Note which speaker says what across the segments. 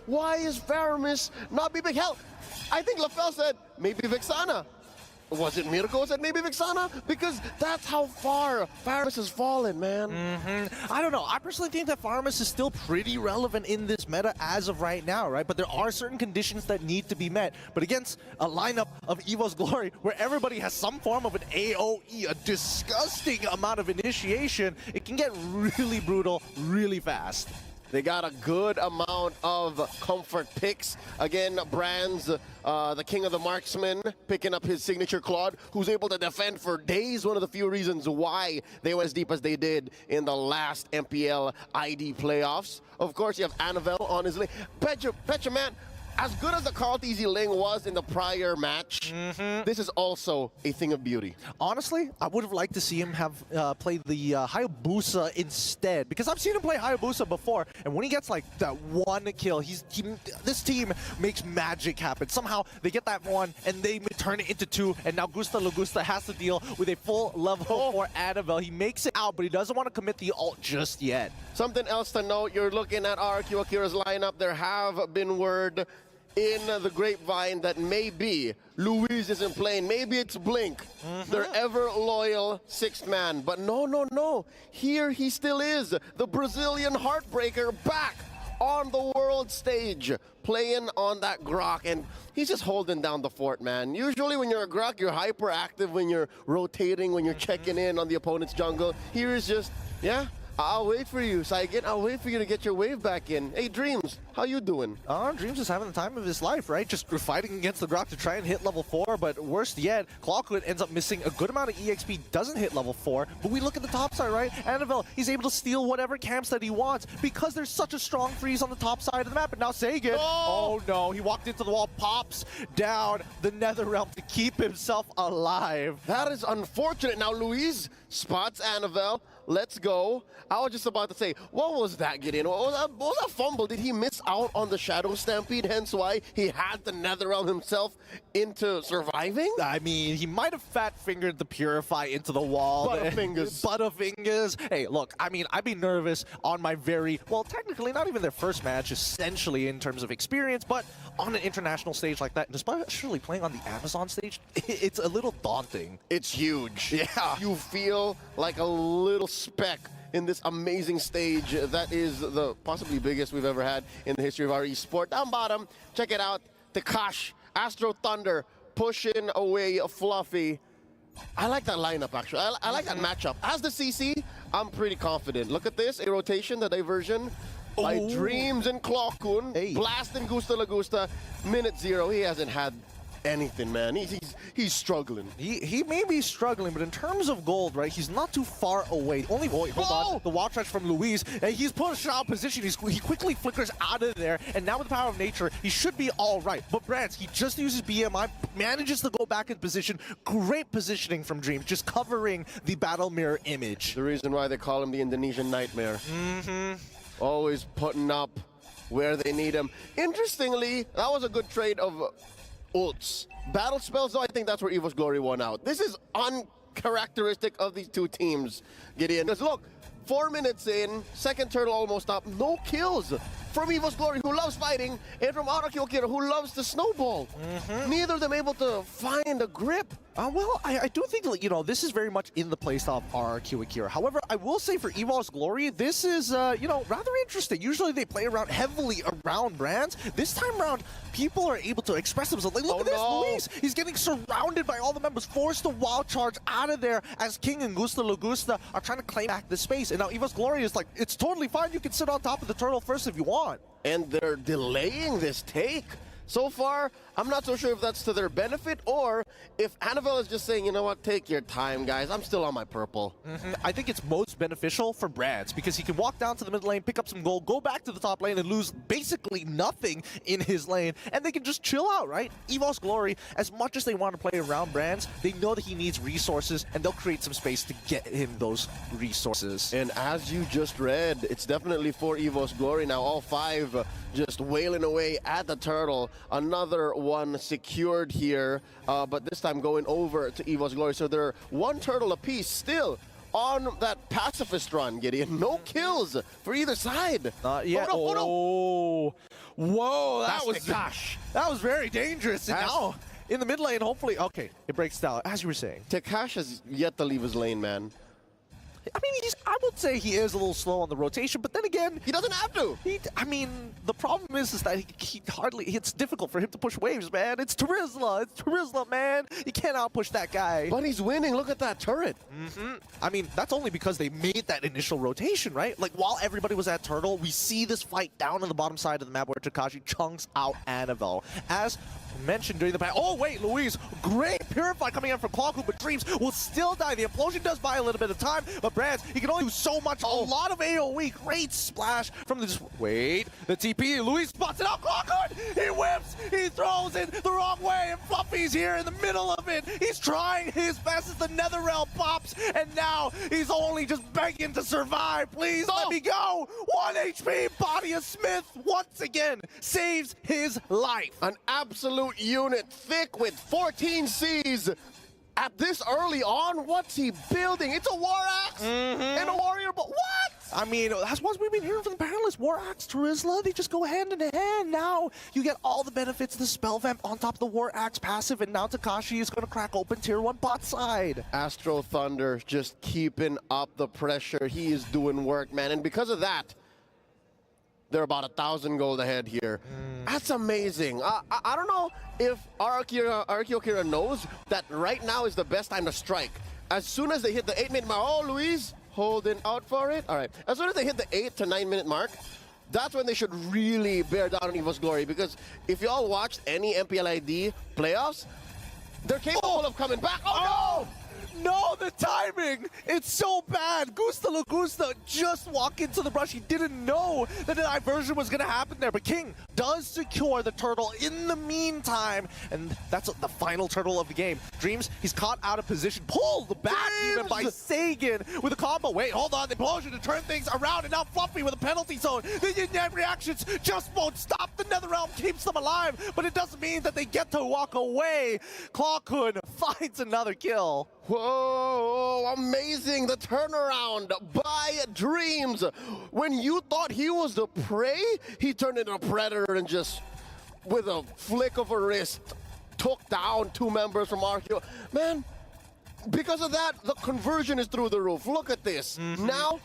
Speaker 1: Why is Faramis not be big? Hell, I think LaFell said, maybe Vexana. Was it Mirko said maybe Vexana? Because that's how far Faramis has fallen, man.
Speaker 2: I don't know. I personally think that Faramis is still pretty relevant in this meta as of right now, right? But there are certain conditions that need to be met. But against a lineup of Evos Glory, where everybody has some form of an AoE, a disgusting amount of initiation, it can get really brutal really fast.
Speaker 1: They got a good amount of comfort picks. Again, Brands, the king of the marksmen, picking up his signature Claude, who's able to defend for days. One of the few reasons why they went as deep as they did in the last MPL ID playoffs. Of course, you have Annabelle on his lane. Petra, man, as good as the Call Easy Ling was in the prior match, this is also a thing of beauty.
Speaker 2: Honestly, I would have liked to see him have played the Hayabusa instead, because I've seen him play Hayabusa before, and when he gets like that one kill, this team makes magic happen. Somehow they get that one, and they turn it into two, and now Gusta Lagusta has to deal with a full level 4 Annabelle. He makes it out, but he doesn't want to commit the ult just yet.
Speaker 1: Something else to note, you're looking at RQ Akira's lineup. There have been word in the grapevine that maybe Luis isn't playing. Maybe it's Blink, their ever-loyal sixth man. But no. Here he still is, the Brazilian Heartbreaker, back on the world stage, playing on that Grok, and he's just holding down the fort, man. Usually when you're a Grok, you're hyperactive when you're rotating, when you're checking in on the opponent's jungle. Here is just, yeah, I'll wait for you, Saigen. I'll wait for you to get your wave back in. Hey, Dreams, how you doing?
Speaker 2: Dreams is having the time of his life, right? Just fighting against the Grok to try and hit level 4, but worst yet, Clawquid ends up missing a good amount of EXP, doesn't hit level 4, but we look at the top side, right? Annabelle, he's able to steal whatever camps that he wants because there's such a strong freeze on the top side of the map, and now Saigen, oh no, he walked into the wall, pops down the Netherrealm to keep himself alive.
Speaker 1: That is unfortunate. Now, Luis spots Annabelle. Let's go. I was just about to say, what was that, Gideon? What was that fumble? Did he miss out on the Shadow Stampede, hence why he had the Netherrealm himself into surviving?
Speaker 2: I mean, he might have fat-fingered the Purify into the wall.
Speaker 1: Butterfingers.
Speaker 2: Butterfingers. Hey, look, I mean, I'd be nervous on my well, technically not even their first match, essentially, in terms of experience, but on an international stage like that, and especially playing on the Amazon stage, it's a little daunting.
Speaker 1: It's huge. Yeah. You feel like a little speck in this amazing stage that is the possibly biggest we've ever had in the history of our esport. Down bottom, check it out. Takash, Astro Thunder, pushing away Fluffy. I like that lineup, actually. I like that matchup. As the CC, I'm pretty confident. Look at this, a rotation, the diversion by Dreams and Clawkun.
Speaker 2: Hey.
Speaker 1: Blasting Gusta Lagusta. Minute 0, he hasn't had anything, man. He's struggling.
Speaker 2: He may be struggling, but in terms of gold, right, he's not too far away. Only, hold on, the wall stretch from Luis, and he's pushed out position. He quickly flickers out of there, and now with the power of nature, he should be all right. But Brands, he just uses BMI, manages to go back in position. Great positioning from Dream, just covering the battle mirror image.
Speaker 1: The reason why they call him the Indonesian Nightmare. Always putting up where they need him. Interestingly, that was a good trade of ults. Battle spells, though, I think that's where Evos Glory won out. This is uncharacteristic of these two teams, Gideon. Because look, 4 minutes in, second turtle almost up, no kills from Evos Glory, who loves fighting, and from RQ Akira, who loves to snowball. Neither of them able to find a grip.
Speaker 2: Well, I do think, you know, this is very much in the playstyle of RQ Akira. However, I will say for Evos Glory, this is, you know, rather interesting. Usually they play around heavily around Brands. This time around, people are able to express themselves. Like, look at this, Luis. He's getting surrounded by all the members, forced to wild charge out of there as King and Gusta Lagusta are trying to claim back the space. And now Evos Glory is like, it's totally fine. You can sit on top of the turtle first if you want.
Speaker 1: And they're delaying this take. So far, I'm not so sure if that's to their benefit or if Annabelle is just saying, you know what, take your time, guys. I'm still on my purple.
Speaker 2: I think it's most beneficial for Brands because he can walk down to the mid lane, pick up some gold, go back to the top lane and lose basically nothing in his lane, and they can just chill out, right? Evos Glory, as much as they want to play around Brands, they know that he needs resources, and they'll create some space to get him those resources.
Speaker 1: And as you just read, it's definitely for Evos Glory now. All 5 just wailing away at the turtle. Another one secured here, but this time going over to Evos Glory. So they're 1 turtle apiece still on that pacifist run, Gideon. No kills for either side.
Speaker 2: Not yet.
Speaker 1: Oh, no,
Speaker 2: oh, whoa, that was
Speaker 1: Tekash.
Speaker 2: that was very dangerous. And now in the mid lane, hopefully, okay, it breaks down. As you were saying,
Speaker 1: Tekash has yet to leave his lane, man.
Speaker 2: I mean, I would say he is a little slow on the rotation, but then again,
Speaker 1: He doesn't have to.
Speaker 2: I mean, the problem is that he hardly, it's difficult for him to push waves, man. It's Terizla, man. You can't outpush that guy.
Speaker 1: But he's winning. Look at that turret.
Speaker 2: I mean, that's only because they made that initial rotation, right? Like, while everybody was at Turtle, we see this fight down on the bottom side of the map where Tekashi chunks out Annabelle. As mentioned during the battle. Oh, wait, Louise, great Purify coming in from Clawcoop, but Dreams will still die. The Implosion does buy a little bit of time, but Brands, he can only do so much. A lot of AoE. Great splash from the... Wait, the TP. Louise spots it out. Clawcoop, he whips, he throws it the wrong way, and Fluffy's here in the middle of it. He's trying his best as the Netherrealm pops, and now he's only just begging to survive. Please let me go. 1 HP. Body of Smith once again saves his life.
Speaker 1: An absolute unit, thick with 14 Cs. At this early on, what's he building? It's a War Axe and a Warrior, but what?
Speaker 2: I mean, that's what we've been hearing from the panelists. War Axe, Terizla, they just go hand in hand. Now you get all the benefits of the Spell Vamp on top of the War Axe passive, and now Tekashi is going to crack open tier 1 bot side.
Speaker 1: Astro Thunder just keeping up the pressure. He is doing work, man, and because of that, they're about 1,000 gold ahead here. That's amazing. I don't know if Akira knows that right now is the best time to strike. As soon as they hit the 8-minute mark, oh, Luis, holding out for it. All right. As soon as they hit the 8 to 9-minute mark, that's when they should really bear down on Evos Glory. Because if y'all watched any MPLID playoffs, they're capable of coming back. Oh, no!
Speaker 2: No, the timing! It's so bad. Gusta Lagusta just walked into the brush. He didn't know that the diversion was going to happen there. But King does secure the turtle in the meantime. And that's the final turtle of the game. Dreams, he's caught out of position. Pulled back even by Sagan with a combo. Wait, hold on. The implosion to turn things around. And now Fluffy with a penalty zone. The yin-yang reactions just won't stop. The Netherrealm keeps them alive. But it doesn't mean that they get to walk away. Clawkun finds another kill.
Speaker 1: Whoa, amazing, the turnaround by Dreams. When you thought he was the prey, he turned into a predator and just, with a flick of a wrist, took down 2 members from RQ. Man, because of that, the conversion is through the roof. Look at this. Now,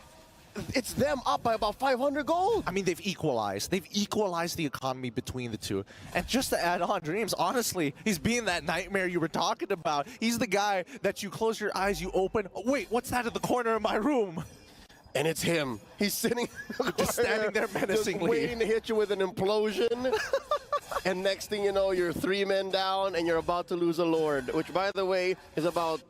Speaker 1: it's them up by about 500 gold.
Speaker 2: I mean, they've equalized. They've equalized the economy between the two. And just to add on, Dreams, honestly, he's being that nightmare you were talking about. He's the guy that you close your eyes, you open. Oh, wait, what's that in the corner of my room?
Speaker 1: And it's him. He's sitting
Speaker 2: just standing there menacingly,
Speaker 1: just waiting to hit you with an implosion. And next thing you know, you're 3 men down and you're about to lose a Lord, which, by the way, is about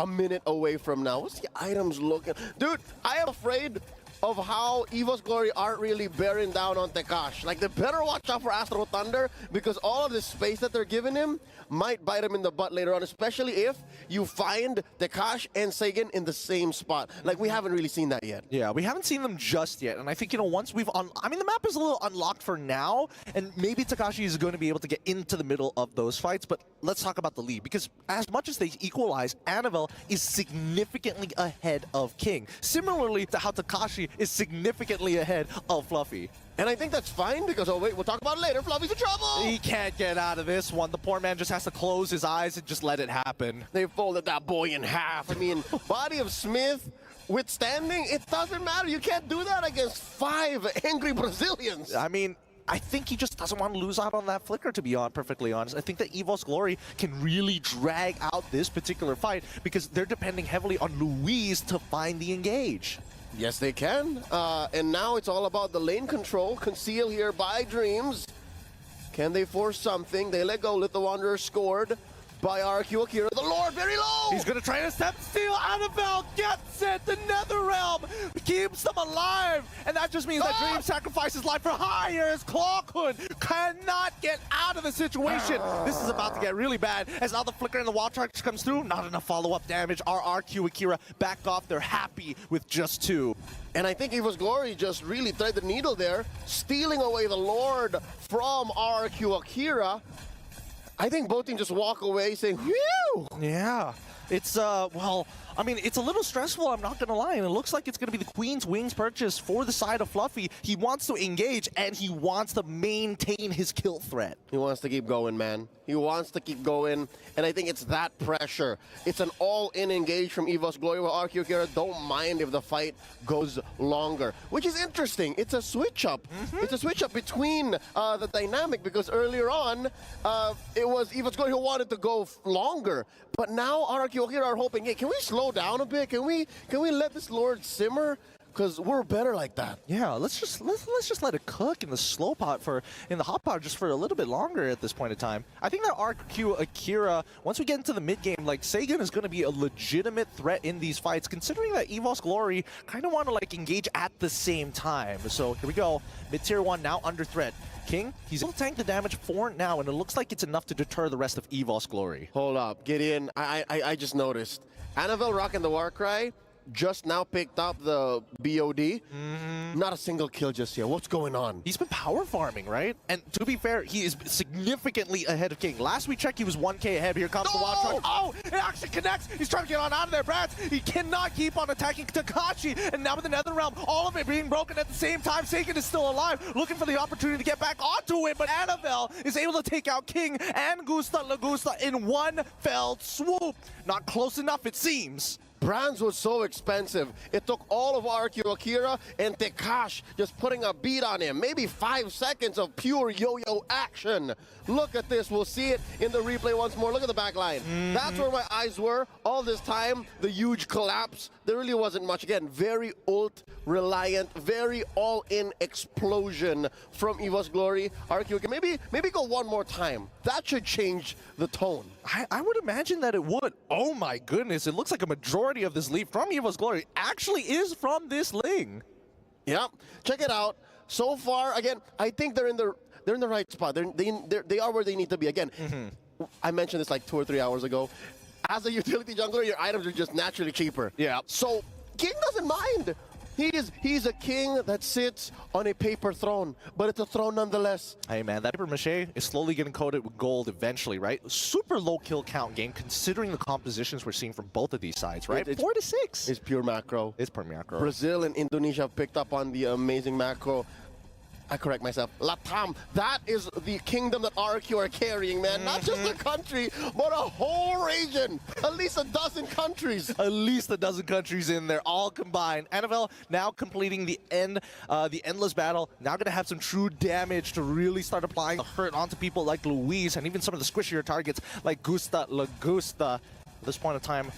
Speaker 1: a minute away from now. What's the items looking? Dude, I am afraid of how Evos Glory aren't really bearing down on Tekash. Like, they better watch out for Astro Thunder, because all of this space that they're giving him might bite him in the butt later on, especially if you find Tekash and Sagan in the same spot. Like, we haven't really seen that yet.
Speaker 2: Yeah, we haven't seen them just yet. And I think, you know, once we've I mean, the map is a little unlocked for now, and maybe Tekashi is going to be able to get into the middle of those fights, but let's talk about the lead, because as much as they equalize, Annabelle is significantly ahead of King. Similarly to how Tekashi is significantly ahead of Fluffy.
Speaker 1: And I think that's fine, because, oh wait, we'll talk about it later. Fluffy's in trouble!
Speaker 2: He can't get out of this one. The poor man just has to close his eyes and just let it happen.
Speaker 1: They folded that boy in half. I mean, Body of Smith withstanding, it doesn't matter. You can't do that against 5 angry Brazilians.
Speaker 2: I mean, I think he just doesn't want to lose out on that flicker, to be perfectly honest. I think that Evos Glory can really drag out this particular fight because they're depending heavily on Louise to find the engage.
Speaker 1: Yes, they can. And now it's all about the lane control. Conceal here by Dreams. Can they force something? They let go. Little Wanderer scored by RQ Akira. The Lord very low!
Speaker 2: He's going to try to step steal. Annabelle gets it! The Netherrealm keeps them alive! And that just means that Dream sacrifices life for hires. Clawkun cannot get out of the situation. This is about to get really bad as now the flicker and the wall charge comes through. Not enough follow-up damage. RQ Akira back off. They're happy with just 2.
Speaker 1: And I think Evos Glory just really thread the needle there, stealing away the Lord from RQ Akira. I think both teams just walk away saying, whew!
Speaker 2: Yeah. It's, well, I mean, it's a little stressful, I'm not going to lie, and it looks like it's going to be the Queen's Wings purchase for the side of Fluffy. He wants to engage, and he wants to maintain his kill threat.
Speaker 1: He wants to keep going, man. He wants to keep going, and I think it's that pressure. It's an all-in engage from Evos Glory, where RQ Akira don't mind if the fight goes longer, which is interesting. It's a switch-up. It's a switch-up between the dynamic, because earlier on, it was Evos Glory who wanted to go longer, but now RQ Akira are hoping, hey, can we slow down a bit? Can we let this Lord simmer? Because we're better like that.
Speaker 2: Yeah, let's just let it cook in the slow pot in the hot pot just for a little bit longer at this point in time. I think that RQ Akira, once we get into the mid game, like Sagan is going to be a legitimate threat in these fights, considering that Evos Glory kind of want to like engage at the same time. So here we go, mid tier 1 now under threat. King, he's able to tank the damage for now, and it looks like it's enough to deter the rest of Evos Glory.
Speaker 1: Hold up, get in. I just noticed. Annabelle rocking the Warcry just now picked up the BOD. Not a single kill just yet. What's going on?
Speaker 2: He's been power farming, right? And to be fair, he is significantly ahead of King. Last we checked, he was 1K ahead. Here comes the Wild Charge. Oh, it actually connects. He's trying to get on out of there, Brad. He cannot keep on attacking Takashi. And now with the Nether Realm, all of it being broken at the same time. Sagan is still alive, looking for the opportunity to get back onto it. But Annabelle is able to take out King and Gusta Lagusta in one fell swoop. Not close enough, it seems.
Speaker 1: Brands was so expensive. It took all of RQ Akira and Tekash just putting a beat on him. Maybe 5 seconds of pure yo-yo action. Look at this. We'll see it in the replay once more. Look at the back line. That's where my eyes were all this time. The huge collapse. There really wasn't much. Again, very ult reliant, very all-in explosion from Evos Glory. RQ, maybe go one more time. That should change the tone.
Speaker 2: I would imagine that it would. Oh my goodness, it looks like a majority of this lead from Evos Glory actually is from this Ling.
Speaker 1: Yep, check it out. So far, again, I think they're in the right spot. They are where they need to be. Again, I mentioned this like 2 or 3 hours ago. As a utility jungler, your items are just naturally cheaper.
Speaker 2: Yeah.
Speaker 1: So King doesn't mind. He's a king that sits on a paper throne, but it's a throne nonetheless.
Speaker 2: Hey man, that paper mache is slowly getting coated with gold eventually, right? Super low kill count game considering the compositions we're seeing from both of these sides, right? 4 to 6.
Speaker 1: It's pure macro.
Speaker 2: It's pure macro.
Speaker 1: Brazil and Indonesia have picked up on the amazing macro. I correct myself. Latam, that is the kingdom that RQ are carrying, man. Not just a country, but a whole region. At least a dozen countries.
Speaker 2: At least a dozen countries in there, all combined. Annabelle now completing the endless battle. Now gonna have some true damage to really start applying the hurt onto people like Luis and even some of the squishier targets like Gusta Lagusta. At this point in time,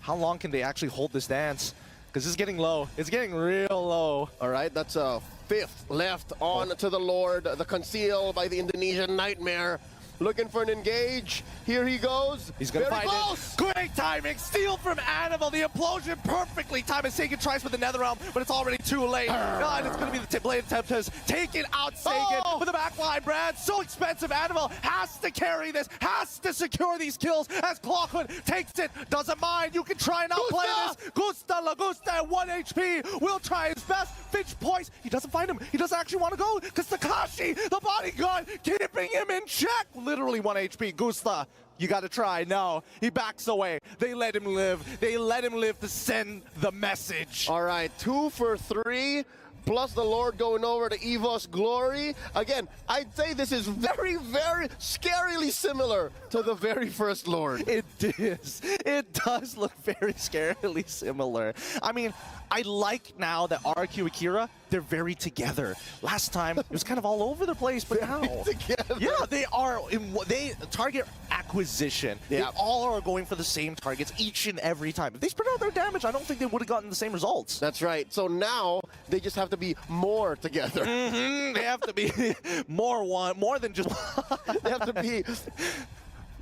Speaker 2: how long can they actually hold this dance? Because it's getting low. It's getting real low.
Speaker 1: All right, that's a 5th left on to the Lord. The conceal by the Indonesian Nightmare. Looking for an engage. Here he goes.
Speaker 2: He's gonna
Speaker 1: Very
Speaker 2: find
Speaker 1: close.
Speaker 2: it. Great timing. Steal from Annabelle. The implosion perfectly timed as Sagan tries for the Nether Realm, but it's already too late. And it's gonna be the Blade of Tempest taking out Sagan with the backline. Brad, so expensive. Annabelle has to carry this, has to secure these kills as Clockwood takes it. Doesn't mind. You can try and outplay this. Gusta Lagusta at 1 HP. Will try his best. Finch poise. He doesn't find him. He doesn't actually want to go because Takashi, the bodyguard, keeping him in check. Literally 1 HP. Gusta, you gotta try. No, he backs away. They let him live. They let him live to send the message.
Speaker 1: All right, 2 for 3. Plus the Lord going over to Evos Glory. Again, I'd say this is very, very scarily similar to the very first Lord.
Speaker 2: It is. It does look very scarily similar. I mean, I like now that RQ Akira, they're very together. Last time, it was kind of all over the place, but now...
Speaker 1: together.
Speaker 2: Yeah, they are. They target acquisition.
Speaker 1: Yeah.
Speaker 2: They all are going for the same targets each and every time. If they spread out their damage, I don't think they would have gotten the same results.
Speaker 1: That's right. So now, they just have to be more together.
Speaker 2: They have to be more than just one.
Speaker 1: They have to be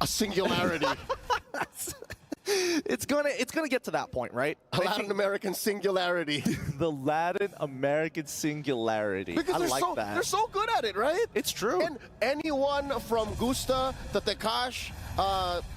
Speaker 1: a singularity.
Speaker 2: It's gonna get to that point, right?
Speaker 1: A Latin American singularity.
Speaker 2: The Latin American singularity.
Speaker 1: Because
Speaker 2: I like that.
Speaker 1: They're so good at it, right?
Speaker 2: It's true.
Speaker 1: And anyone from Gusta to Tekash,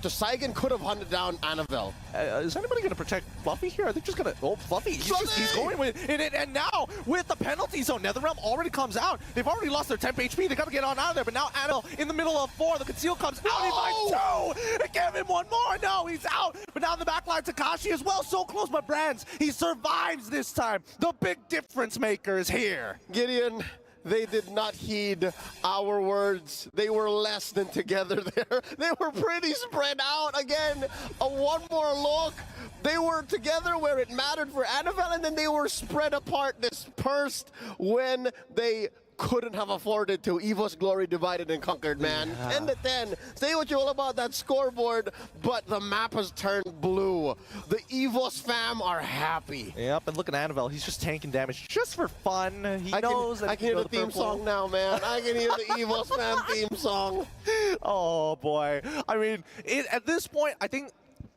Speaker 1: Saigon could have hunted down Annabelle.
Speaker 2: Is anybody going to protect Fluffy here? Are they just going to... Oh, Fluffy, he's going with it. And now, with the penalty zone, NetherRealm already comes out. They've already lost their temp HP. They got to get on out of there. But now Annabelle in the middle of 4. The conceal comes out. He finds 2. They give him 1 more. No, he's out. But now in the back line, Takashi as well. So close, but Brands, he survives this time. The big difference maker is here.
Speaker 1: Gideon, they did not heed our words. They were less than together there. They were pretty spread out. Again, one more look. They were together where it mattered for Annabelle, and then they were spread apart, dispersed when they couldn't have afforded to. Evos glory divided and conquered, man. 10-10. Say what you will about that scoreboard, but the map has turned blue. The Evos fam are happy.
Speaker 2: Yep, and look at Annabelle. He's just tanking damage just for fun. He knows that
Speaker 1: I can hear the theme song now, man. I can hear the Evos fam theme song.
Speaker 2: Oh, boy. I mean, at this point, I think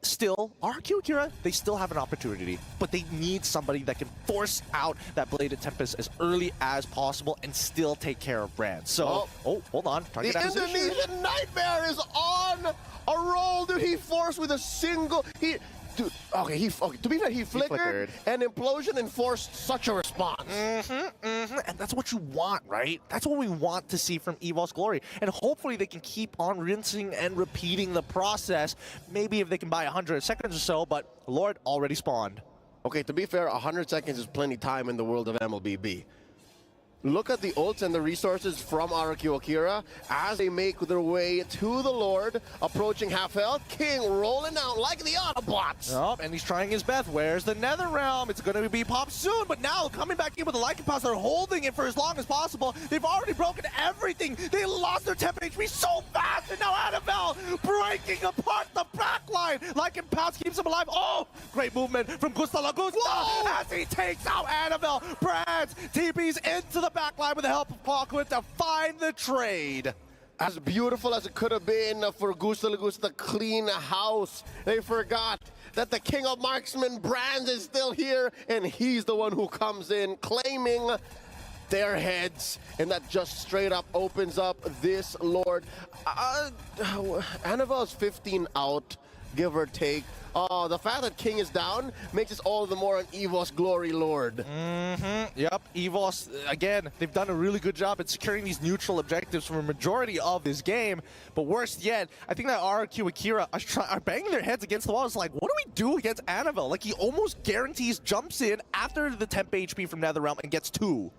Speaker 2: still, RQ Akira, they still have an opportunity, but they need somebody that can force out that Bladed Tempest as early as possible and still take care of Brand. So, hold on.
Speaker 1: The Indonesian Nightmare is on a roll. Dude, he forced with a single... to be fair, he flickered, and Implosion enforced such a response.
Speaker 2: And that's what you want, right? That's what we want to see from Evos Glory. And hopefully they can keep on rinsing and repeating the process. Maybe if they can buy 100 seconds or so, but Lord already spawned.
Speaker 1: Okay, to be fair, 100 seconds is plenty time in the world of Mlbb. Look at the ults and the resources from RQ Akira as they make their way to the Lord, approaching half health. King rolling out like the Autobots.
Speaker 2: Oh, and he's trying his best. Where's the NetherRealm? It's going to be popped soon, but now coming back in with the Lycan Pass, they're holding it for as long as possible. They've already broken everything. They lost their temp HP so fast, and now Annabelle breaking apart the backline. Lycan Pass keeps him alive. Oh, great movement from Gusta Lagusta as he takes out Annabelle. Brands TP's into the backline with the help of Clockwood to find the trade.
Speaker 1: As beautiful as it could have been for Gusta Lagusta clean house, they forgot that the king of marksmen, Brands, is still here, and he's the one who comes in claiming their heads, and that just straight up opens up this Lord. Annabelle's 15 out, give or take. The fact that King is down makes this all the more an Evos Glory Lord.
Speaker 2: Yep, Evos, again, they've done a really good job at securing these neutral objectives for a majority of this game. But worst yet, I think that RQ Akira are banging their heads against the wall. It's like, what do we do against Annabelle? Like, he almost guarantees jumps in after the temp HP from NetherRealm and gets 2.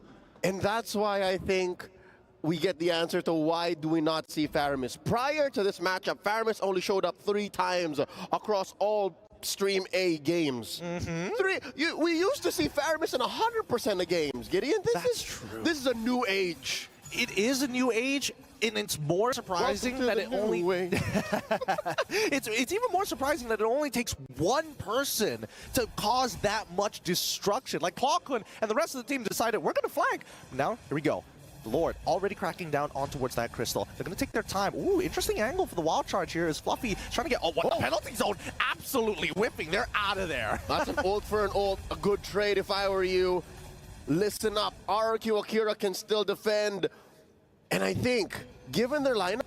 Speaker 1: And that's why I think we get the answer to why do we not see Faramis. Prior to this matchup, Faramis only showed up 3 times across all Stream A games. We used to see Faramis in 100% of games, Gideon. This is a new age.
Speaker 2: It is a new age, and it's more surprising that it only... it's even more surprising that it only takes one person to cause that much destruction. Like Clockwood and the rest of the team decided, we're going to flank. Now, here we go. Lord already cracking down on towards that crystal. They're going to take their time. Ooh, interesting angle for the wild charge here is Fluffy trying to get... Oh, what? The penalty zone absolutely whipping. They're out of there.
Speaker 1: That's an ult for an ult. A good trade if I were you. Listen up. RQ Akira can still defend. And I think, given their lineup,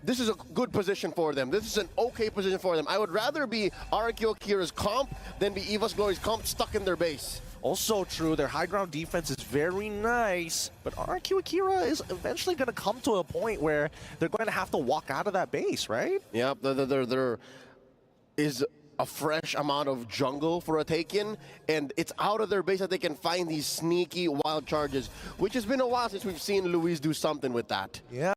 Speaker 1: this is a good position for them. This is an okay position for them. I would rather be RQ Akira's comp than be Evos Glory's comp stuck in their base.
Speaker 2: Also true, their high ground defense is very nice, but RQ Akira is eventually going to come to a point where they're going to have to walk out of that base, right?
Speaker 1: Yep, there is a fresh amount of jungle for a take-in, and it's out of their base that they can find these sneaky wild charges, which has been a while since we've seen Luis do something with that.
Speaker 2: Yeah.